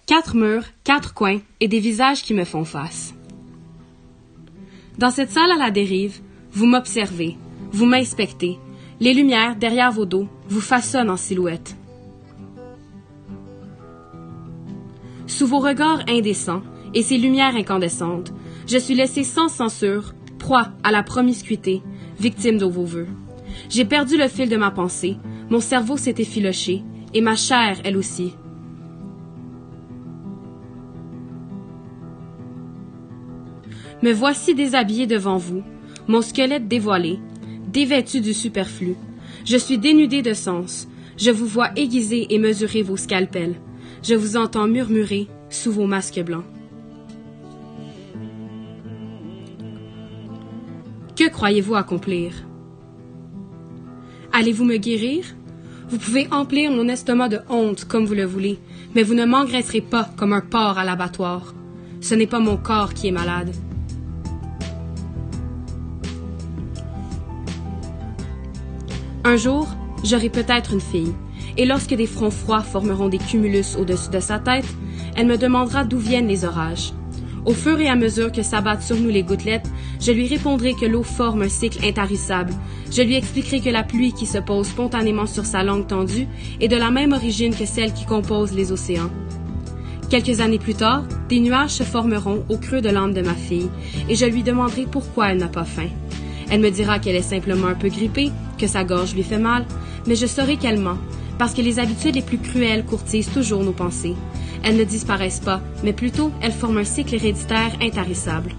4 murs, 4 coins et des visages qui me font face. Dans cette salle à la dérive, vous m'observez, vous m'inspectez. Les lumières, derrière vos dos, vous façonnent en silhouette. Sous vos regards indécents et ces lumières incandescentes, je suis laissée sans censure, proie à la promiscuité, victime de vos vœux. J'ai perdu le fil de ma pensée, mon cerveau s'est effiloché, et ma chair, elle aussi. Me voici déshabillée devant vous, mon squelette dévoilé, dévêtu du superflu. Je suis dénudée de sens, je vous vois aiguiser et mesurer vos scalpels. Je vous entends murmurer sous vos masques blancs. Que croyez-vous accomplir? Allez-vous me guérir? Vous pouvez emplir mon estomac de honte comme vous le voulez, mais vous ne m'engraisserez pas comme un porc à l'abattoir. Ce n'est pas mon corps qui est malade. Un jour, j'aurai peut-être une fille, et lorsque des fronts froids formeront des cumulus au-dessus de sa tête, elle me demandera d'où viennent les orages. Au fur et à mesure que s'abattent sur nous les gouttelettes, je lui répondrai que l'eau forme un cycle intarissable. Je lui expliquerai que la pluie qui se pose spontanément sur sa langue tendue est de la même origine que celle qui compose les océans. Quelques années plus tard, des nuages se formeront au creux de l'âme de ma fille, et je lui demanderai pourquoi elle n'a pas faim. Elle me dira qu'elle est simplement un peu grippée, que sa gorge lui fait mal, mais je saurai qu'elle ment, parce que les habitudes les plus cruelles courtisent toujours nos pensées. Elles ne disparaissent pas, mais plutôt elles forment un cycle héréditaire intarissable.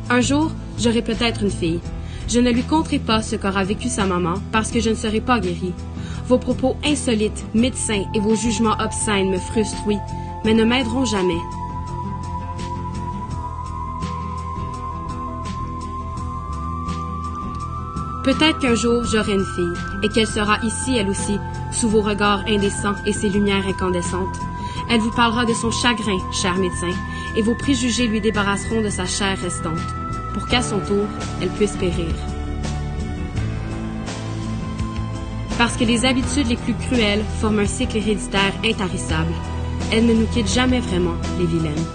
Un jour, j'aurai peut-être une fille. Je ne lui conterai pas ce qu'aura vécu sa maman, parce que je ne serai pas guérie. Vos propos insolites, médecins et vos jugements obscènes me frustrent, oui, mais ne m'aideront jamais. Peut-être qu'un jour, j'aurai une fille, et qu'elle sera ici, elle aussi, sous vos regards indécents et ses lumières incandescentes. Elle vous parlera de son chagrin, cher médecin, et vos préjugés lui débarrasseront de sa chair restante, pour qu'à son tour, elle puisse périr. Parce que les habitudes les plus cruelles forment un cycle héréditaire intarissable. Elles ne nous quittent jamais vraiment, les vilaines.